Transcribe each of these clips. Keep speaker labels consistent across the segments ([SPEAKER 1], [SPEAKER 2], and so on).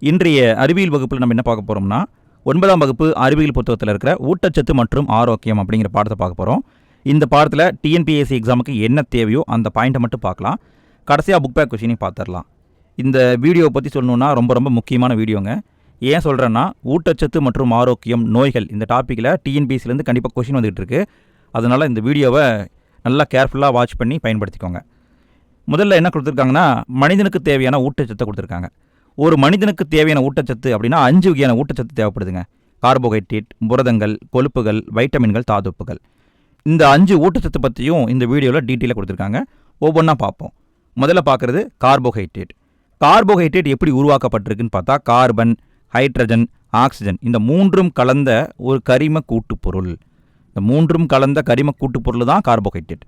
[SPEAKER 1] இன்றைய அறிவியல் வகுப்பில் நம்ம என்ன பார்க்க போகிறோம்னா 9ஆம் வகுப்பு அறிவியல் புத்தகத்தில் இருக்கிற ஊட்டச்சத்து மற்றும் ஆரோக்கியம் அப்படிங்கிற பாடத்தை பார்க்க போகிறோம். இந்த பாடத்தில் டிஎன்பிஎஸ்சி எக்ஸாமுக்கு என்ன தேவையோ அந்த பாயிண்ட்டை மட்டும் பார்க்கலாம். கடைசியாக புக் பேக் கொஷினையும் பார்த்துடலாம். இந்த வீடியோவை பற்றி சொல்லணுன்னா ரொம்ப முக்கியமான வீடியோங்க. ஏன் சொல்கிறேன்னா ஊட்டச்சத்து மற்றும் ஆரோக்கியம் நோய்கள் இந்த டாப்பிக்கில் டிஎன்பிஎஸ்சிலேருந்து கண்டிப்பாக கொஷின் வந்துகிட்டு இருக்கு. அதனால் இந்த வீடியோவை நல்லா கேர்ஃபுல்லாக வாட்ச் பண்ணி பயன்படுத்திக்கோங்க. முதல்ல என்ன கொடுத்துருக்காங்கன்னா மனிதனுக்கு தேவையான ஊட்டச்சத்தை கொடுத்துருக்காங்க. ஒரு மனிதனுக்கு தேவையான ஊட்டச்சத்து அப்படின்னா 5 வகையான ஊட்டச்சத்து தேவைப்படுதுங்க. கார்போஹைட்ரேட், புரதங்கள், கொழுப்புகள், வைட்டமின்கள், தாதுப்புகள். இந்த 5 ஊட்டச்சத்து பற்றியும் இந்த வீடியோவில் டீட்டெயிலாக கொடுத்துருக்காங்க. ஒவ்வொன்றா பார்ப்போம். முதல்ல பார்க்குறது கார்போஹைட்ரேட். கார்போஹைட்ரேட் எப்படி உருவாக்கப்பட்டிருக்குன்னு பார்த்தா கார்பன், ஹைட்ரஜன், ஆக்சிஜன் இந்த மூன்றும் கலந்த ஒரு கரிம கூட்டுப்பொருள். இந்த மூன்றும் கலந்த கரிம கூட்டுப்பொருள் தான் கார்போஹைட்ரேட்.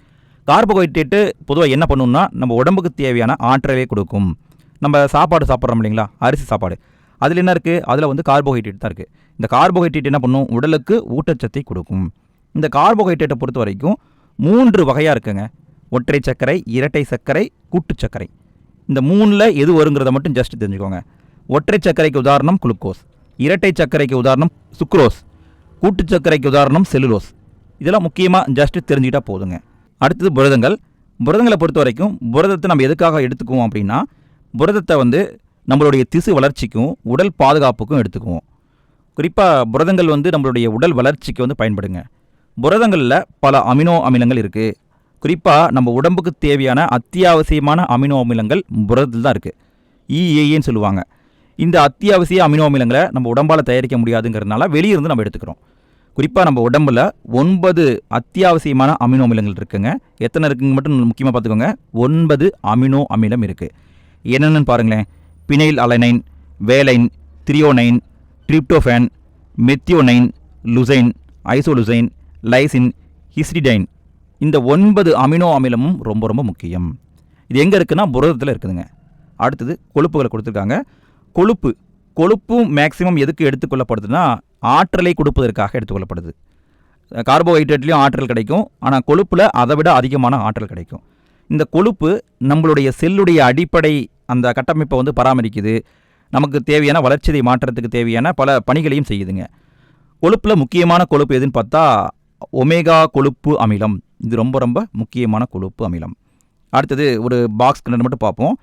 [SPEAKER 1] கார்போஹைட்ரேட்டு பொதுவாக என்ன பண்ணுன்னா நம்ம உடம்புக்கு தேவையான ஆற்றலே கொடுக்கும். நம்ம சாப்பாடு சாப்பிட்றோம் இல்லைங்களா, அரிசி சாப்பாடு, அதில் என்ன இருக்குது, அதில் வந்து கார்போஹைட்ரேட் தான் இருக்குது. இந்த கார்போஹைட்ரேட் என்ன பண்ணும், உடலுக்கு ஊட்டச்சத்தை கொடுக்கும். இந்த கார்போஹைட்ரேட்டை பொறுத்த வரைக்கும் 3 வகையாக இருக்குங்க. ஒற்றை சர்க்கரை, இரட்டை சர்க்கரை, கூட்டு சர்க்கரை. இந்த 3ல் எது வருங்கிறத மட்டும் ஜஸ்ட் தெரிஞ்சுக்கோங்க. ஒற்றை சர்க்கரைக்கு உதாரணம் குளுக்கோஸ், இரட்டை சர்க்கரைக்கு உதாரணம் சுக்ரோஸ், கூட்டு சர்க்கரைக்கு உதாரணம் செல்லுலோஸ். இதெல்லாம் முக்கியமாக ஜஸ்ட் தெரிஞ்சுக்கிட்டா போதுங்க. அடுத்தது புரதங்கள். புரதங்களை பொறுத்த வரைக்கும் புரதத்தை நம்ம எதுக்காக எடுத்துக்குவோம் அப்படின்னா புரதத்தை வந்து நம்மளுடைய திசு வளர்ச்சிக்கும் உடல் பாதுகாப்புக்கும் எடுத்துக்குவோம். குறிப்பாக புரதங்கள் வந்து நம்மளுடைய உடல் வளர்ச்சிக்கு வந்து பயன்படுங்க. புரதங்களில் பல அமினோ அமிலங்கள் இருக்குது. குறிப்பாக நம்ம உடம்புக்கு தேவையான அத்தியாவசியமான அமினோ அமிலங்கள் புரதத்தில் தான் இருக்குது. EAAன்னு சொல்லுவாங்க. இந்த அத்தியாவசிய அமினோ அமிலங்களை நம்ம உடம்பால் தயாரிக்க முடியாதுங்கிறதுனால வெளியிருந்து நம்ம எடுத்துக்கிறோம். குறிப்பாக நம்ம உடம்பில் 9 அத்தியாவசியமான அமினோ அமிலங்கள் இருக்குங்க. எத்தனை இருக்குங்க மட்டும் முக்கியமாக பார்த்துக்கோங்க. 9 அமினோ அமிலம் இருக்குது. என்னென்னு பாருங்களேன். Phenyl alanine, valine, threonine, tryptophan, methionine, leucine, isoleucine, lysine, histidine. இந்த 9 அமினோ அமிலமும் ரொம்ப முக்கியம். இது எங்கே இருக்குன்னா புரதத்தில் இருக்குதுங்க. அடுத்தது கொழுப்புகளை கொடுத்துருக்காங்க. கொழுப்பும் மேக்சிமம் எதுக்கு எடுத்துக்கொள்ளப்படுதுன்னா ஆற்றலை கொடுப்பதற்காக எடுத்துக்கொள்ளப்படுது. கார்போஹைட்ரேட்லேயும் ஆற்றல் கிடைக்கும், ஆனால் கொழுப்பில் அதை விட அதிகமான ஆற்றல் கிடைக்கும். இந்த கொழுப்பு நம்மளுடைய செல்லுடைய அடிப்படை அந்த கட்டமைப்பை வந்து பராமரிக்குது. நமக்கு தேவையான வளர்ச்சிதை மாற்றத்துக்கு தேவையான பல பணிகளையும் செய்யுதுங்க. கொழுப்பில் முக்கியமான கொழுப்பு எதுன்னு பார்த்தா ஒமேகா கொழுப்பு அமிலம். இது ரொம்ப முக்கியமான கொழுப்பு அமிலம். அடுத்தது ஒரு பாக்ஸ் கண்டென்ட் மட்டும் பார்ப்போம்.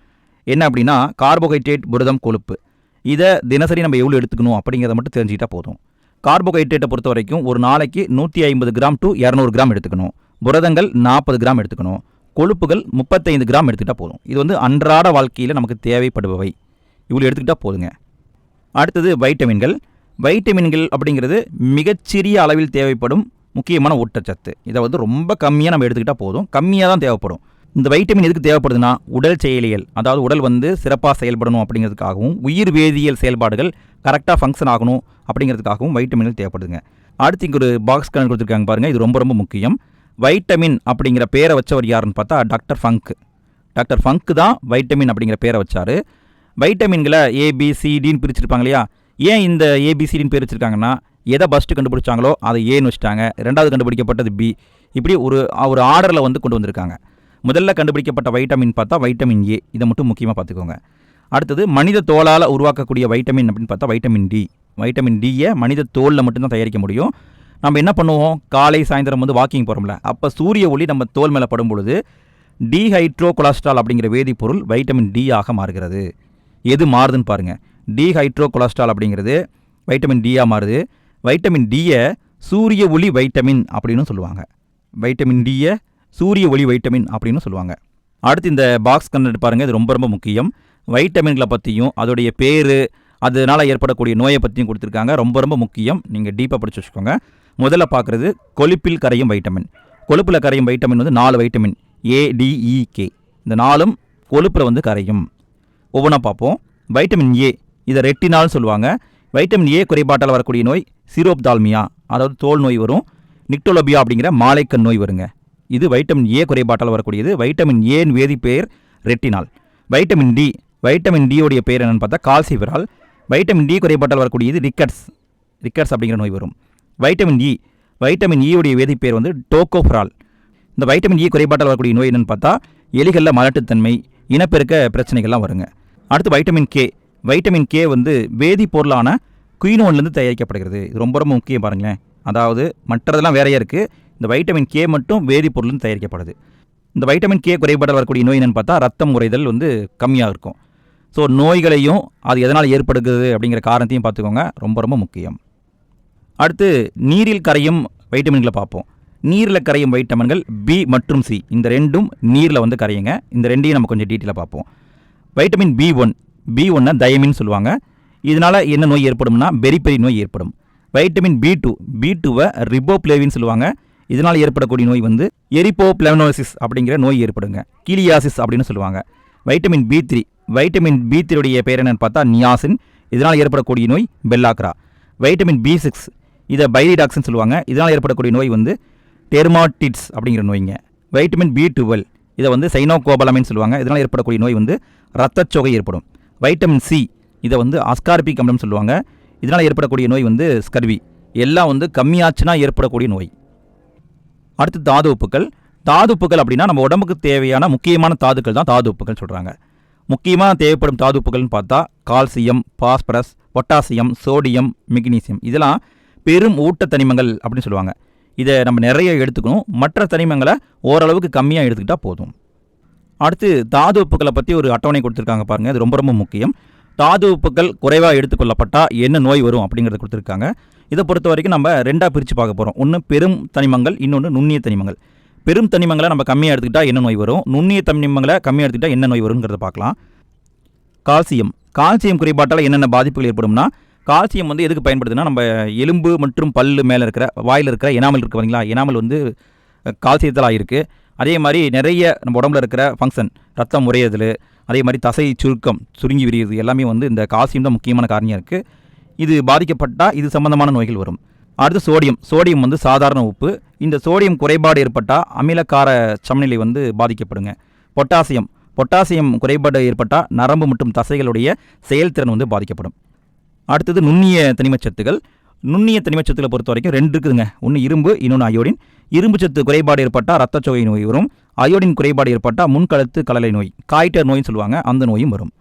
[SPEAKER 1] என்ன அப்படின்னா கார்போஹைட்ரேட், புரதம், கொழுப்பு. இதை தினசரி நம்ம எவ்வளோ எடுத்துக்கணும் அப்படிங்கிறத மட்டும் தெரிஞ்சுக்கிட்டால் போதும். கார்போஹைட்ரேட்டை பொறுத்த வரைக்கும் ஒரு நாளைக்கு 150 கிராம் டு 200 கிராம் எடுத்துக்கணும். புரதங்கள் 40 கிராம் எடுத்துக்கணும். கொழுப்புகள் 35 கிராம் எடுத்துக்கிட்டால் போதும். இது வந்து அன்றாட வாழ்க்கையில் நமக்கு தேவைப்படுபவை. இவ்வளோ எடுத்துக்கிட்டால் போதுங்க. அடுத்தது வைட்டமின்கள். வைட்டமின்கள் அப்படிங்கிறது மிகச்சிறிய அளவில் தேவைப்படும் முக்கியமான ஊட்டச்சத்து. இதை வந்து ரொம்ப கம்மியாக நம்ம எடுத்துக்கிட்டால் போதும். கம்மியாக தான் தேவைப்படும். இந்த வைட்டமின் எதுக்கு தேவைப்படுதுன்னா உடல் செயலியல், அதாவது உடல் வந்து சிறப்பாக செயல்படணும் அப்படிங்கிறதுக்காகவும் உயிர் வேதியியல் செயல்பாடுகள் கரெக்டாக ஃபங்க்ஷன் ஆகணும் அப்படிங்கிறதுக்காகவும் வைட்டமின்கள் தேவைப்படுதுங்க. அடுத்து இங்கே ஒரு பாக்ஸ் கணக்கு கொடுத்துருக்காங்க பாருங்கள். இது ரொம்ப முக்கியம். வைட்டமின் அப்படிங்கிற பேரை வச்சவர் யாருன்னு பார்த்தா டாக்டர் ஃபங்க். டாக்டர் ஃபங்க் தான் வைட்டமின் அப்படிங்கிற பேரை வச்சார். வைட்டமின்களை ABCDன்னு பிரிச்சிருப்பாங்க இல்லையா. ஏன் இந்த ABCDன்னு பேர் வச்சுருக்காங்கன்னா எதை ஃபஸ்ட்டு கண்டுபிடிச்சாங்களோ அதை ஏன்னு வச்சுட்டாங்க. ரெண்டாவது கண்டுபிடிக்கப்பட்டது B. இப்படி ஒரு ஆர்டரில் வந்து கொண்டு வந்திருக்காங்க. முதல்ல கண்டுபிடிக்கப்பட்ட வைட்டமின் பார்த்தா வைட்டமின் A. இதை மட்டும் முக்கியமாக பார்த்துக்கோங்க. அடுத்தது மனித தோலால் உருவாக்கக்கூடிய வைட்டமின் அப்படின்னு பார்த்தா வைட்டமின் D. வைட்டமின் Dயை மனித தோலில் மட்டும்தான் தயாரிக்க முடியும். நம்ம என்ன பண்ணுவோம், காலை சாயந்தரம் வந்து வாக்கிங் போகிறோம்ல, அப்போ சூரிய ஒளி நம்ம தோல் மேலே படும் பொழுது டீஹைட்ரோ கொலஸ்ட்ரால் அப்படிங்கிற வேதிப்பொருள் வைட்டமின் D ஆக மாறுகிறது. எது மாறுதுன்னு பாருங்கள். டீஹைட்ரோ கொலஸ்ட்ரால் அப்படிங்கிறது வைட்டமின் D மாறுது. வைட்டமின் Dயை சூரிய ஒளி வைட்டமின் அப்படின்னு சொல்லுவாங்க. வைட்டமின் Dயை சூரிய ஒளி வைட்டமின் அப்படின்னு சொல்லுவாங்க. அடுத்து இந்த பாக்ஸ் கண்டென்ட் பாருங்கள். இது ரொம்ப முக்கியம். வைட்டமின்களை பற்றியும் அதோடைய பேர், அதனால் ஏற்படக்கூடிய நோயை பற்றியும் கொடுத்துருக்காங்க. ரொம்ப முக்கியம். நீங்கள் டீப்பாக படித்து வச்சுக்கோங்க. முதல்ல பார்க்குறது கொழுப்பில் கரையும் வைட்டமின். கொழுப்பில் கரையும் வைட்டமின் வந்து 4 வைட்டமின் ADEK. இந்த 4ம் கொழுப்பில் வந்து கரையும். ஒவ்வொன்றா பார்ப்போம். வைட்டமின் A, இதை ரெட்டினால் சொல்லுவாங்க. வைட்டமின் A குறைபாட்டால் வரக்கூடிய நோய் சீரோப்தால்மியா, அதாவது தோல் நோய் வரும். நிக்டோலோபியா அப்படிங்கிற மாலைக்கண் நோய் வருங்க. இது வைட்டமின் A குறைபாட்டால் வரக்கூடியது. வைட்டமின் ஏன் வேதி பெயர் retinal. Vitamin D, vitamin D உடைய பேர் என்னென்னு பார்த்தா கால்சிஃபெரால். வைட்டமின் D குறைபாட்டால் வரக்கூடியது ரிக்கட்ஸ் அப்படிங்கிற நோய் வரும். வைட்டமின் E, வைட்டமின் E உடைய வேதி பேர் வந்து டோகோஃபெரால். இந்த வைட்டமின் E குறைபாட்டால் வரக்கூடிய நோய் என்னென்னு பார்த்தா எலிகளில் மலட்டுத்தன்மை, இனப்பெருக்க பிரச்சனைகள்லாம் வருங்க. அடுத்து வைட்டமின் K. வைட்டமின் கே வந்து வேதிப்பொருளான குயினோன்லேருந்து தயாரிக்கப்படுகிறது. இது ரொம்ப ரொம்ப முக்கியம் பாருங்களேன். அதாவது மற்றதெல்லாம் வேறையாக இருக்குது, இந்த வைட்டமின் கே மட்டும் வேதிப்பொருள்லேருந்து தயாரிக்கப்படுது. இந்த வைட்டமின் கே குறைபாடால் வரக்கூடிய நோய் என்னென்னு பார்த்தா ரத்தம் உறைதல் வந்து கம்மியாக இருக்கும். ஸோ நோய்களையும் அது எதனால் ஏற்படுகிறது அப்படிங்கிற காரணத்தையும் பார்த்துக்கோங்க, ரொம்ப ரொம்ப முக்கியம். அடுத்து நீரில் கரையும் வைட்டமின்களை பார்ப்போம். நீரில் கரையும் வைட்டமின்கள் பி மற்றும் சி, இந்த ரெண்டும் நீரில் வந்து கரையுங்க. இந்த ரெண்டையும் நம்ம கொஞ்சம் டீட்டெயிலாக பார்ப்போம். வைட்டமின் பி ஒன்னை தயமின்னு சொல்லுவாங்க. இதனால் என்ன நோய் ஏற்படும்னா பெரி நோய் ஏற்படும். வைட்டமின் பி2வை ரிபோப்ளேவின்னு சொல்லுவாங்க. இதனால் ஏற்படக்கூடிய நோய் வந்து எரிப்போப்ளவனோசிஸ் அப்படிங்கிற நோய் ஏற்படுங்க. கீலியாசிஸ் அப்படின்னு சொல்லுவாங்க. வைட்டமின் பி3 பேர் என்னன்னு பார்த்தா நியாசின். இதனால் ஏற்படக்கூடிய நோய் பெல்லாக்ரா. வைட்டமின் பி6 இதை பைரிடாக்ஸ்ன்னு சொல்லுவாங்க. இதனால் ஏற்படக்கூடிய நோய் வந்து டெர்மாட்டிட்ஸ் அப்படிங்கிற நோய்ங்க. வைட்டமின் பி12 இதை வந்து சைனோகோபலமின்னு சொல்லுவாங்க. இதனால் ஏற்படக்கூடிய நோய் வந்து இரத்தச்சோகை ஏற்படும். வைட்டமின் சி இதை வந்து அஸ்கார்பிக் அமிலம் சொல்லுவாங்க. இதனால் ஏற்படக்கூடிய நோய் வந்து ஸ்கர்வி. எல்லாம் வந்து கம்மியாச்சுன்னா ஏற்படக்கூடிய நோய். அடுத்து தாதுப்புக்கள் அப்படின்னா நம்ம உடம்புக்கு தேவையான முக்கியமான தாதுக்கள் தான் தாதுப்புக்கள் சொல்கிறாங்க. முக்கியமாக தேவைப்படும் தாதுப்புகள்னு பார்த்தா calcium, phosphorus, potassium, sodium, magnesium, இதெல்லாம் பெரும் ஊட்டத்தனிமங்கள் அப்படின்னு சொல்லுவாங்க. இதை நம்ம நிறைய எடுத்துக்கணும், மற்ற தனிமங்களை ஓரளவுக்கு கம்மியாக எடுத்துக்கிட்டால் போதும். அடுத்து தாது உப்புக்களை பற்றி ஒரு அட்டவணை கொடுத்துருக்காங்க பாருங்கள், அது ரொம்ப ரொம்ப முக்கியம். தாது உப்புக்கள் குறைவாக எடுத்துக்கொள்ளப்பட்டால் என்ன நோய் வரும் அப்படிங்கிறத கொடுத்துருக்காங்க. இதை பொறுத்த வரைக்கும் நம்ம ரெண்டாக பிரித்து பார்க்க போகிறோம். ஒன்று பெரும் தனிமங்கள், இன்னொன்று நுண்ணிய தனிமங்கள். பெரும் தனிமங்களை நம்ம கம்மியாக எடுத்துக்கிட்டால் என்ன நோய் வரும், நுண்ணிய தனிமங்களை கம்மியாக எடுத்துக்கிட்டால் என்ன நோய் வருங்கிறத பார்க்கலாம். கால்சியம் குறைபாட்டால் என்னென்ன பாதிப்புகள் ஏற்படும்னா, கால்சியம் வந்து எதுக்கு பயன்படுதுன்னா நம்ம எலும்பு மற்றும் பல்லு மேலே இருக்கிற வாயில் இருக்கிற எனாமல் இருக்குது பார்த்தீங்களா, எனாமல் வந்து கால்சியத்தில் ஆகிருக்கு. அதே மாதிரி நிறைய நம்ம உடம்புல இருக்கிற ஃபங்க்ஷன், ரத்தம் உறையிறது, அதே மாதிரி தசை சுருக்கம், சுருங்கி விரியுது, எல்லாமே வந்து இந்த கால்சியம் தான் முக்கியமான காரணியாக இருக்குது. இது பாதிக்கப்பட்டால் இது சம்பந்தமான நோய்கள் வரும். அடுத்து சோடியம் வந்து சாதாரண உப்பு. இந்த சோடியம் குறைபாடு ஏற்பட்டால் அமிலக்கார சமநிலை வந்து பாதிக்கப்படுங்க. பொட்டாசியம் குறைபாடு ஏற்பட்டால் நரம்பு மற்றும் தசைகளுடைய செயல்திறன் வந்து பாதிக்கப்படும். அடுத்தது நுண்ணிய தனிமச்சத்துக்களை பொறுத்த வரைக்கும் 2 இருக்குதுங்க. ஒன்று இரும்பு, இன்னொன்று அயோடின். இரும்பு சத்து குறைபாடு ஏற்பட்டால் இரத்தச்சோகை நோய் வரும். அயோடின் குறைபாடு ஏற்பட்டால் முன்கழுத்து கலலை நோய், காய்டர் நோய்னு சொல்லுவாங்க, அந்த நோயும் வரும்.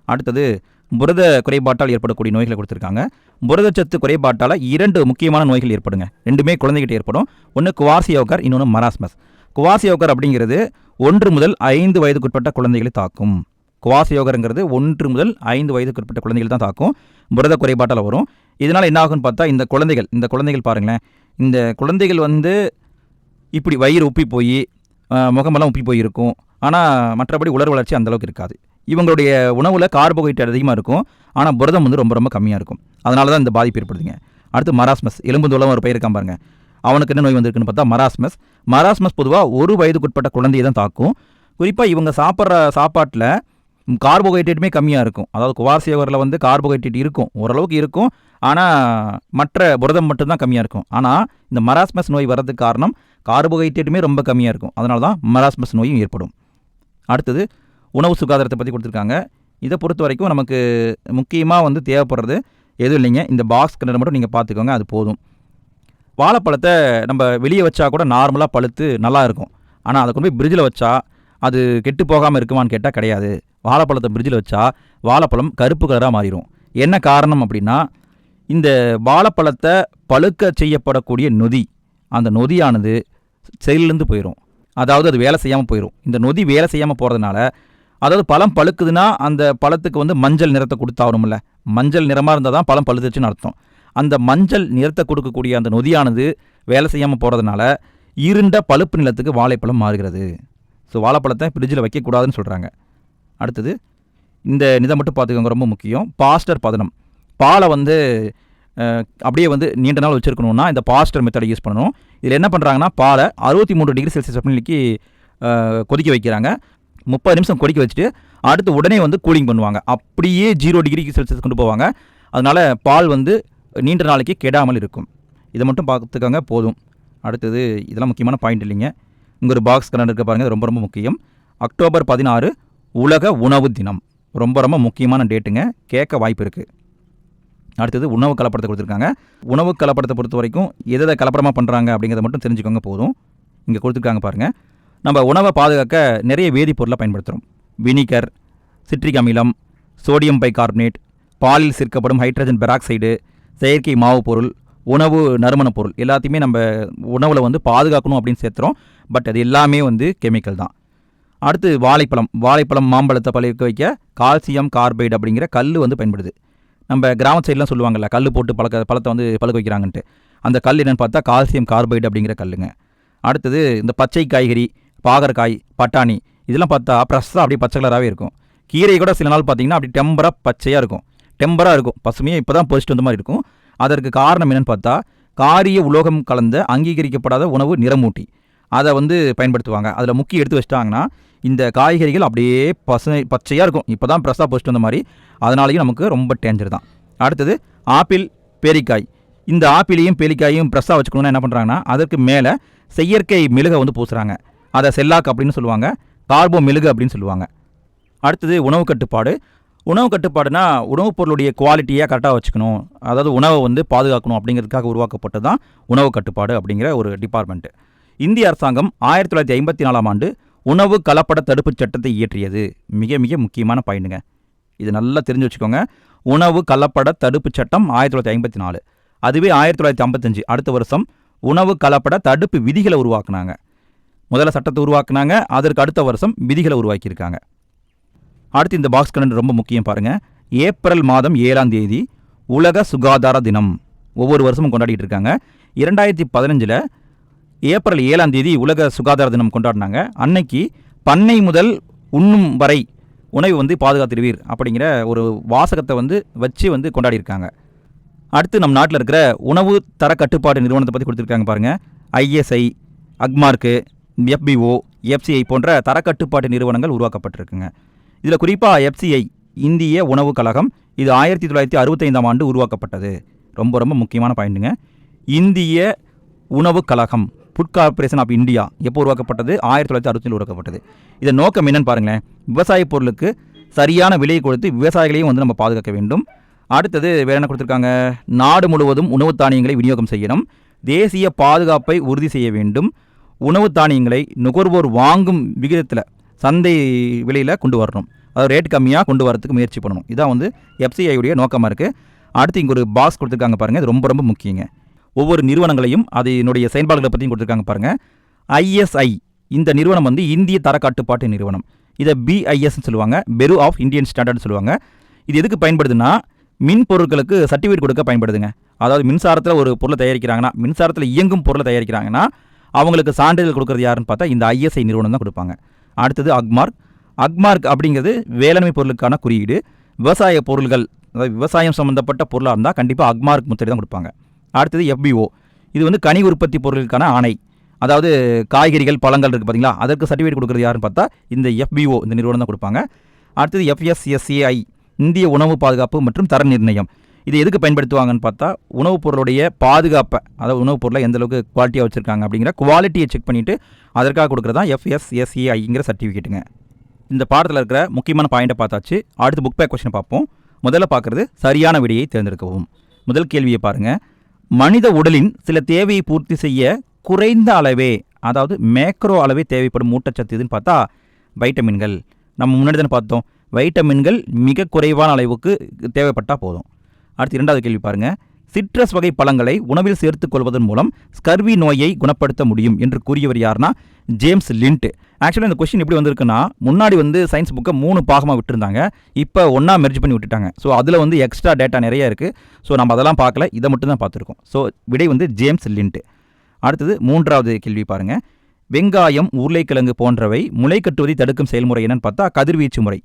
[SPEAKER 1] அடுத்தது புரத குறைபாட்டால் ஏற்படக்கூடிய நோய்களை கொடுத்துருக்காங்க. புரதச்சத்து குறைபாட்டால் 2 முக்கியமான நோய்கள் ஏற்படுங்க. 2மே குழந்தைகிட்ட ஏற்படும். ஒன்று குவாசியோகர், இன்னொன்று மராஸ்மஸ். குவாசியோகர் அப்படிங்கிறது 1 முதல் 5 வயதுக்குட்பட்ட குழந்தைகளை தாக்கும். குவாசியோகருங்கிறது 1 முதல் 5 வயதுக்குட்பட்ட குழந்தைகள் தான் தாக்கும். புரத குறைபாட்டால் வரும். இதனால் என்ன ஆகும்னு பார்த்தா இந்த குழந்தைகள் பாருங்களேன், இந்த குழந்தைகள் வந்து இப்படி வயிறு உப்பி போய் முகமெல்லாம் உப்பி போயிருக்கும். ஆனால் மற்றபடி உலர் வளர்ச்சி அந்தளவுக்கு இருக்காது. இவங்களுடைய உணவில் கார்போஹைட்ரேட் அதிகமாக இருக்கும், ஆனால் புரதம் வந்து ரொம்ப ரொம்ப கம்மியாக இருக்கும். அதனால தான் இந்த பாதிப்பு ஏற்படுதுங்க. அடுத்து மராஸ்மஸ், எலும்பு தோலம் ஒரு பையன் இருக்கான் பாருங்க, அவனுக்கு என்ன நோய் வந்திருக்குன்னு பார்த்தா மராஸ்மஸ் பொதுவாக 1 வயதுக்குட்பட்ட குழந்தையை தான் தாக்கும். குறிப்பாக இவங்க சாப்பிட்ற சாப்பாட்டில் கார்போஹைட்ரேட்டுமே கம்மியாக இருக்கும். அதாவது குவாசியோகரில் வந்து கார்போஹைட்ரேட் இருக்கும், ஓரளவுக்கு இருக்கும், ஆனால் மற்ற புரதம் மட்டும்தான் கம்மியாக இருக்கும். ஆனால் இந்த மராஸ்மஸ் நோய் வர்றதுக்கு காரணம் கார்போஹைட்ரேட்டுமே ரொம்ப கம்மியாக இருக்கும். அதனால தான் மராஸ்மஸ் நோயும் ஏற்படும். அடுத்தது உணவு சுகாதாரத்தை பற்றி கொடுத்துருக்காங்க. இதை பொறுத்த வரைக்கும் நமக்கு முக்கியமாக வந்து தேவைப்படுறது எதுவும் இல்லைங்க, இந்த பாக்ஸ் கண்டர் மட்டும் நீங்கள் பார்த்துக்கோங்க, அது போதும். வாழைப்பழத்தை நம்ம வெளியே வச்சா கூட நார்மலாக பழுத்து நல்லா இருக்கும். ஆனால் அதை கொண்டு போய் ஃப்ரிட்ஜில் வச்சா அது கெட்டு போகாமல் இருக்குமான்னு கேட்டால் கிடையாது. வாழைப்பழத்தை ஃப்ரிட்ஜில் வச்சா வாழைப்பழம் கருப்பு கலராக மாறிடும். என்ன காரணம் அப்படின்னா, இந்த வாழைப்பழத்தை பழுக்க செய்யப்படக்கூடிய நொதி, அந்த நொதியானது செயலிலேருந்து போயிடும். அதாவது அது வேலை செய்யாமல் போயிடும். இந்த நொதி வேலை செய்யாமல் போகிறதுனால, அதாவது பழம் பழுக்குதுன்னா அந்த பழத்துக்கு வந்து மஞ்சள் நிறத்தை கொடுத்தாகணும்ல, மஞ்சள் நிறமாக இருந்தால் தான் பழம் பழுத்துச்சுன்னு அர்த்தம். அந்த மஞ்சள் நிறத்தை கொடுக்கக்கூடிய அந்த நொதியானது வேலை செய்யாமல் போகிறதுனால இருண்ட பழுப்பு நிலத்துக்கு வாழைப்பழம் மாறுகிறது. ஸோ வாழைப்பழத்தை ஃப்ரிட்ஜில் வைக்கக்கூடாதுன்னு சொல்கிறாங்க. அடுத்தது இந்த இதை மட்டும் பார்த்துக்கோங்க, ரொம்ப முக்கியம். பாஸ்டர் பதனம், பாலை வந்து அப்படியே வந்து நீண்ட நாள் வச்சுருக்கணுன்னா இந்த பாஸ்டர் மெத்தடை யூஸ் பண்ணணும். இதில் என்ன பண்ணுறாங்கன்னா, பாலை 63 டிகிரி செல்சியஸ் வெப்பநிலைக்கு கொதிக்க வைக்கிறாங்க. 30 நிமிஷம் கொதிக்க வச்சுட்டு அடுத்து உடனே வந்து கூலிங் பண்ணுவாங்க. அப்படியே 0 டிகிரி செல்சியஸ் கொண்டு போவாங்க. அதனால் பால் வந்து நீண்ட நாளைக்கு கெடாமல் இருக்கும். இதை மட்டும் பார்த்துக்கோங்க, போதும். அடுத்தது இதெல்லாம் முக்கியமான பாயிண்ட் இல்லைங்க. இங்கே ஒரு பாக்ஸ் கலர் இருக்க பாருங்கள், ரொம்ப ரொம்ப முக்கியம். அக்டோபர் 16 உலக உணவு தினம், ரொம்ப ரொம்ப முக்கியமான டேட்டுங்க, கேட்க வாய்ப்பு இருக்குது. அடுத்தது உணவு கலப்படத்தை கொடுத்துருக்காங்க. உணவு கலப்படத்தை பொறுத்த வரைக்கும் எதை கலப்படமாக பண்ணுறாங்க அப்படிங்கிறத மட்டும் தெரிஞ்சுக்கோங்க, போதும். இங்கே கொடுத்துருக்காங்க பாருங்கள், நம்ம உணவை பாதுகாக்க நிறைய வேதிப்பொருளை பயன்படுத்துகிறோம். வினிகர், சிட்ரிக் அமிலம், சோடியம் பைகார்பனேட், பாலில் சேர்க்கப்படும் ஹைட்ரஜன் பெராக்சைடு, செயற்கை மாவு பொருள், உணவு நறுமணப் பொருள் எல்லாத்தையுமே நம்ம உணவில் வந்து பாதுகாக்கணும் அப்படின்னு சேர்த்துறோம். பட் அது எல்லாமே வந்து கெமிக்கல் தான். அடுத்து வாழைப்பழம் மாம்பழத்தை பழுக்க வைக்க கால்சியம் கார்பைடு அப்படிங்கிற கல் வந்து பயன்படுது. நம்ம கிராம சைட்லாம் சொல்லுவாங்கள்ல, கல் போட்டு பழத்தை வந்து பழுக்க வைக்கிறாங்கன்ட்டு. அந்த கல் என்னென்னு பார்த்தா கால்சியம் கார்பைடு அப்படிங்கிற கல்லுங்க. அடுத்தது இந்த பச்சை காய்கறி, பாகற்காய், பட்டாணி இதெல்லாம் பார்த்தா ப்ரெஸ்ஸாக அப்படியே பச்சை கலராகவே இருக்கும். கீரை கூட சில நாள் பார்த்தீங்கன்னா அப்படி பச்சையாக இருக்கும், பசுமையாக இப்போ தான் பொறிச்சிட்டு வந்த மாதிரி இருக்கும். அதற்கு காரணம் என்னென்னு பார்த்தா காரிய உலோகம் கலந்த அங்கீகரிக்கப்படாத உணவு நிறமூட்டி அதை வந்து பயன்படுத்துவாங்க. அதில் முக்கிய எடுத்து வச்சிட்டாங்கன்னா இந்த காய்கறிகள் அப்படியே பச்சையாக இருக்கும், இப்போ தான் ப்ரெஸ்ஸாக பொறிச்சிட்டு வந்த மாதிரி. அதனாலேயும் நமக்கு ரொம்ப டேஞ்சர் தான். அடுத்தது ஆப்பிள், பேரிக்காய். இந்த ஆப்பிளையும் பேரிக்காயும் ப்ரெஸ்ஸாக வச்சுக்கணுன்னா என்ன பண்ணுறாங்கன்னா அதற்கு மேலே செயற்கை மெழுகை வந்து பூசுகிறாங்க. அதை செல்லாக் அப்படின்னு சொல்லுவாங்க, கார்போ மெழுகு அப்படின்னு சொல்லுவாங்க. அடுத்தது உணவு கட்டுப்பாடுனா உணவுப் பொருளுடைய குவாலிட்டியை கரெக்டாக வச்சுக்கணும், அதாவது உணவை வந்து பாதுகாக்கணும் அப்படிங்கிறதுக்காக உருவாக்கப்பட்டது தான் உணவு கட்டுப்பாடு அப்படிங்கிற ஒரு டிபார்ட்மெண்ட்டு. இந்திய அரசாங்கம் 1954ஆம் ஆண்டு உணவு கலப்பட தடுப்பு சட்டத்தை இயற்றியது. மிக மிக முக்கியமான பாயிண்ட்டுங்க, இது நல்லா தெரிஞ்சு வச்சுக்கோங்க. உணவு கலப்பட தடுப்பு சட்டம் 1954. அதுவே 1955 அடுத்த வருஷம் உணவு கலப்பட தடுப்பு விதிகளை உருவாக்குனாங்க. முதல்ல சட்டத்தை உருவாக்குனாங்க, அதற்கு அடுத்த வருஷம் விதிகளை உருவாக்கியிருக்காங்க. அடுத்து இந்த பாக்ஸ் கரண்ட் ரொம்ப முக்கியம் பாருங்கள். ஏப்ரல் மாதம் 7ஆம் தேதி உலக சுகாதார தினம் ஒவ்வொரு வருஷமும் கொண்டாடிட்டு இருக்காங்க. 2015 ஏப்ரல் 7ஆம் தேதி உலக சுகாதார தினம் கொண்டாடினாங்க. அன்னைக்கு பண்ணை முதல் உண்ணும் வரை உணவை வந்து பாதுகாத்திடுவீர் அப்படிங்கிற ஒரு வாசகத்தை வந்து வச்சு வந்து கொண்டாடியிருக்காங்க. அடுத்து நம் நாட்டில் இருக்கிற உணவு தர கட்டுப்பாடு நிறுவனத்தை பற்றி கொடுத்துருக்காங்க பாருங்கள். ISI, அக்மார்க்கு, FBO, FCI போன்ற தரக்கட்டுப்பாட்டு நிறுவனங்கள் உருவாக்கப்பட்டிருக்குங்க. இதில் குறிப்பாக FCI இந்திய உணவு கழகம், இது 1965ஆம் ஆண்டு உருவாக்கப்பட்டது. ரொம்ப ரொம்ப முக்கியமான பாயிண்ட்டுங்க. இந்திய உணவு கழகம், ஃபுட் கார்பரேஷன் ஆஃப் இந்தியா எப்போ உருவாக்கப்பட்டது? 1967 உருவாக்கப்பட்டது. இதன் நோக்கம் என்னன்னு பாருங்களேன். விவசாய பொருளுக்கு சரியான விலையை கொடுத்து விவசாயிகளையும் வந்து நம்ம பாதுகாக்க வேண்டும். அடுத்தது வேறு என்ன கொடுத்துருக்காங்க? நாடு முழுவதும் உணவு தானியங்களை விநியோகம் செய்யணும், தேசிய பாதுகாப்பை உறுதி செய்ய வேண்டும், உணவு தானியங்களை நுகர்வோர் வாங்கும் விகிதத்தில் சந்தை விலையில் கொண்டு வரணும், அதாவது ரேட் கம்மியாக கொண்டு வரதுக்கு முயற்சி பண்ணணும். இதான் வந்து FCIயுடைய நோக்கமாக இருக்குது. அடுத்து இங்கே ஒரு பாக்ஸ் கொடுத்துருக்காங்க பாருங்கள், இது ரொம்ப ரொம்ப முக்கியங்க. ஒவ்வொரு நிறுவனங்களையும் அதனுடைய செயல்பாடுகளை பற்றியும் கொடுத்துருக்காங்க பாருங்கள். ISI இந்த நிறுவனம் வந்து இந்திய தரக்கட்டுப்பாட்டு நிறுவனம். இதை BIS சொல்லுவாங்க, பெரு ஆஃப் இந்தியன் ஸ்டாண்டர்ட் சொல்லுவாங்க. இது எதுக்கு பயன்படுதுன்னா மின் பொருட்களுக்கு சர்டிஃபிகேட் கொடுக்க பயன்படுதுங்க. அதாவது மின்சாரத்தில் ஒரு பொருளை தயாரிக்கிறாங்கன்னா, மின்சாரத்தில் இயங்கும் பொருளை தயாரிக்கிறாங்கன்னா அவங்களுக்கு சான்றிதழ் கொடுக்குறது யாருன்னு பார்த்தா இந்த ISI நிறுவனம் தான் கொடுப்பாங்க. அடுத்தது அக்மார்க் அப்படிங்கிறது வேளாண்மை பொருளுக்கான குறியீடு. விவசாய பொருள்கள், அதாவது விவசாயம் சம்மந்தப்பட்ட பொருளாக இருந்தால் கண்டிப்பாக அக்மார்க் முத்திரை தான் கொடுப்பாங்க. அடுத்தது FBO, இது வந்து கனி உற்பத்தி பொருளுக்கான ஆணை. அதாவது காய்கறிகள் பழங்கள் இருக்குது பார்த்தீங்களா, அதற்கு சர்டிஃபிகேட் கொடுக்குறது யாருன்னு பார்த்தா இந்த FBO இந்த நிறுவனம் தான் கொடுப்பாங்க. அடுத்தது FSSAI இந்திய உணவு பாதுகாப்பு மற்றும் தர நிர்ணயம். இது எதுக்கு பயன்படுத்துவாங்கன்னு பார்த்தா உணவுப் பொருளுடைய பாதுகாப்பை, அதாவது உணவுப் பொருளை எந்தளவுக்கு குவாலிட்டியாக வச்சுருக்காங்க அப்படிங்கிற குவாலிட்டியை செக் பண்ணிவிட்டு அதற்காக கொடுக்குறது தான் FSSAIங்கிற சர்டிஃபிகேட்டுங்க. இந்த பாடத்தில் இருக்கிற முக்கியமான பாயிண்ட்டை பார்த்தாச்சு. அடுத்து புக் பேக் கொஸ்டின் பார்ப்போம். முதல்ல பார்க்குறது சரியான விடையை தேர்ந்தெடுக்கவும். முதல் கேள்வியை பாருங்கள். மனித உடலின் சில தேவையை பூர்த்தி செய்ய குறைந்த அளவே, அதாவது மேக்ரோ அளவே தேவைப்படும் ஊட்டச்சத்து இதுன்னு பார்த்தா வைட்டமின்கள். நம்ம முன்னாடி தானே பார்த்தோம், வைட்டமின்கள் மிக குறைவான அளவுக்கு தேவைப்பட்டால் போதும். அடுத்து இரண்டாவது கேள்வி பாருங்கள். சிட்ரஸ் வகை பழங்களை உணவில் சேர்த்துக் கொள்வதன் மூலம் ஸ்கர்வி நோயை குணப்படுத்த முடியும் என்று கூறியவர் யாருன்னா ஜேம்ஸ் லிண்ட். ஆக்சுவலாக இந்த கொஸ்டின் எப்படி வந்திருக்குன்னா, முன்னாடி வந்து சயின்ஸ் புக்கை 3 பாகமாக விட்டுருந்தாங்க, இப்போ ஒன்றா மெர்ஜ் பண்ணி விட்டுட்டாங்க. ஸோ அதில் வந்து எக்ஸ்ட்ரா டேட்டா நிறைய இருக்குது. ஸோ நம்ம அதெல்லாம் பார்க்கல, இதை மட்டும் தான் பார்த்துருக்கோம். ஸோ விடை வந்து ஜேம்ஸ் லிண்ட். அடுத்தது மூன்றாவது கேள்வி பாருங்கள். வெங்காயம், உருளைக்கிழங்கு போன்றவை முளை கட்டுவதை தடுக்கும் செயல்முறை என்னன்னு பார்த்தா கதிர்வீச்சு முறை.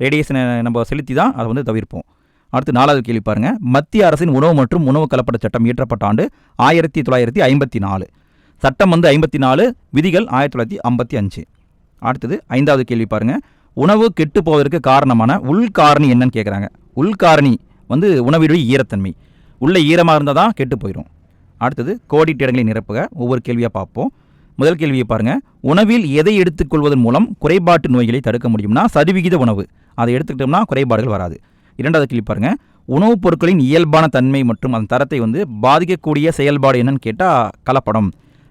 [SPEAKER 1] ரேடியேஷனை நம்ம செலுத்தி தான் அதை வந்து தவிர்ப்போம். அடுத்து நாலாவது கேள்வி பாருங்கள். மத்திய அரசின் உணவு மற்றும் உணவு கலப்பட சட்டம் இயற்றப்பட்ட ஆண்டு 1954. சட்டம் வந்து 54, விதிகள் 1955. அடுத்தது ஐந்தாவது கேள்வி பாருங்கள். உணவு கெட்டு போவதற்கு காரணமான உள்காரணி என்னன்னு கேட்குறாங்க. உள்காரணி வந்து உணவினுடைய ஈரத்தன்மை. உள்ள ஈரமாக இருந்தால் தான் கெட்டு போயிடும். அடுத்தது கோடிட்ட இடங்களை நிரப்புக. ஒவ்வொரு கேள்வியாக பார்ப்போம். முதல் கேள்வியை பாருங்கள். உணவில் எதை எடுத்துக்கொள்வதன் மூலம் குறைபாட்டு நோய்களை தடுக்க முடியும்னா சதவிகித உணவு. அதை எடுத்துக்கிட்டோம்னா குறைபாடுகள் வராது. இரண்டாவது கேள்வி பாருங்கள். உணவுப் பொருட்களின் இயல்பான தன்மை மற்றும் அதன் தரத்தை வந்து பாதிக்கக்கூடிய செயல்பாடு என்னன்னு கேட்டால் கலப்படம்.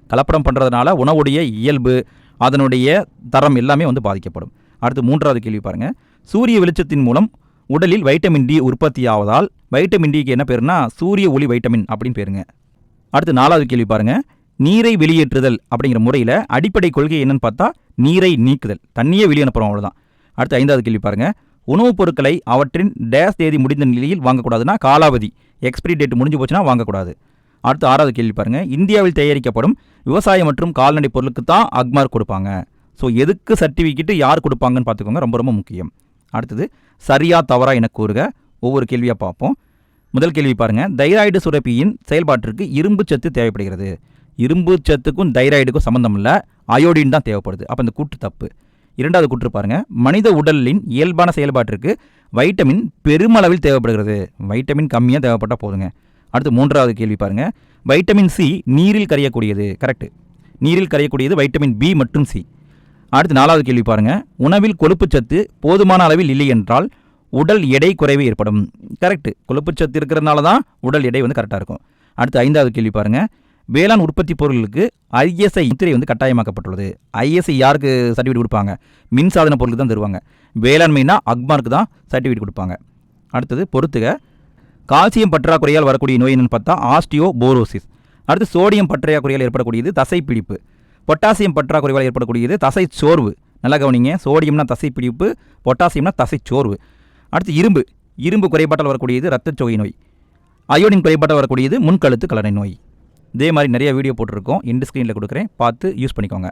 [SPEAKER 1] கலப்படம் பண்ணுறதுனால உணவுடைய இயல்பு, அதனுடைய தரம் எல்லாமே வந்து பாதிக்கப்படும். அடுத்து மூன்றாவது கேள்வி பாருங்கள். சூரிய வெளிச்சத்தின் மூலம் உடலில் வைட்டமின் டி உற்பத்தி ஆவதால் வைட்டமின் டிக்கு என்ன பேருனா சூரிய ஒளி வைட்டமின் அப்படின்னு பேருங்க. அடுத்து 4வது கேள்வி பாருங்கள். நீரை வெளியேற்றுதல் அப்படிங்கிற முறையில் அடிப்படை கொள்கை என்னன்னு பார்த்தா நீரை நீக்குதல், தண்ணியே வெளியே அனுப்புகிறோம், அவ்வளோதான். அடுத்து 5வது கேள்வி பாருங்கள். உணவுப் பொருட்களை அவற்றின் டேஸ் தேதி முடிந்த நிலையில் வாங்கக்கூடாதுன்னா காலாவதி, எக்ஸ்பிரி டேட் முடிஞ்சு போச்சுன்னா வாங்கக்கூடாது. அடுத்து 6வது கேள்வி பாருங்கள். இந்தியாவில் தயாரிக்கப்படும் விவசாயம் மற்றும் கால்நடை பொருளுக்கு தான் அக்மார்க் கொடுப்பாங்க. ஸோ எதுக்கு சர்டிஃபிகேட்டு யார் கொடுப்பாங்கன்னு பார்த்துக்கோங்க, ரொம்ப ரொம்ப முக்கியம். அடுத்தது சரியா தவறா என கூறுக. ஒவ்வொரு கேள்வியாக பார்ப்போம். முதல் கேள்வி பாருங்கள். தைராய்டு சுரப்பியின் செயல்பாட்டிற்கு இரும்பு சத்து தேவைப்படுகிறது. இரும்பு சத்துக்கும் தைராய்டுக்கும் சம்மந்தம் இல்லை, அயோடின் தான் தேவைப்படுது. அப்போ இந்த கூற்று தப்பு. 2வது கூற்று பாருங்கள். மனித உடலின் இயல்பான செயல்பாட்டிற்கு வைட்டமின் பெருமளவில் தேவைப்படுகிறது. வைட்டமின் கம்மியாக தேவைப்பட்டால் போதுங்க. அடுத்து 3வது கேள்வி பாருங்கள். வைட்டமின் சி நீரில் கரையக்கூடியது. கரெக்டு, நீரில் கரையக்கூடியது வைட்டமின் பி மற்றும் சி. அடுத்து 4வது கேள்வி பாருங்கள். உணவில் கொழுப்புச்சத்து போதுமான அளவில் இல்லை என்றால் உடல் எடை குறைவு ஏற்படும். கரெக்டு, கொழுப்புச்சத்து இருக்கிறதுனால தான் உடல் எடை கரெக்டாக இருக்கும். அடுத்து 5வது கேள்வி பாருங்கள். வேளாண் உற்பத்தி பொருட்களுக்கு ஐஎஸ்ஐ முத்திரை கட்டாயமாக்கப்பட்டுள்ளது. ஐஎஸ்ஐ யாருக்கு சர்டிஃபிகேட் கொடுப்பாங்க? மின்சாதன பொருளுக்கு தான் தருவாங்க. வேளாண்மைனா அக்மார்க்கு தான் சர்டிஃபிகேட் கொடுப்பாங்க. அடுத்தது பொறுத்துக. கால்சியம் பற்றாக்குறையால் வரக்கூடிய நோய் என்னன்னு பார்த்தா ஆஸ்டியோபோரோசிஸ். அடுத்து சோடியம் பற்றாக்குறையால் ஏற்படக்கூடியது தசைப்பிடிப்பு. பொட்டாசியம் பற்றாக்குறையால் ஏற்படக்கூடியது தசை சோர்வு. நல்லா கவனிங்க, சோடியம்னா தசைப்பிடிப்பு, பொட்டாசியம்னா தசை சோர்வு. அடுத்து இரும்பு குறைபாட்டால் வரக்கூடியது இரத்தச்சோகை நோய். அயோடின் குறைபாட்டால் வரக்கூடியது முன்கழுத்து கலனை நோய். இதே மாதிரி நிறைய வீடியோ போட்டிருக்கோம், எண்ட் ஸ்க்ரீனில் கொடுக்குறேன், பார்த்து யூஸ் பண்ணிக்கோங்க.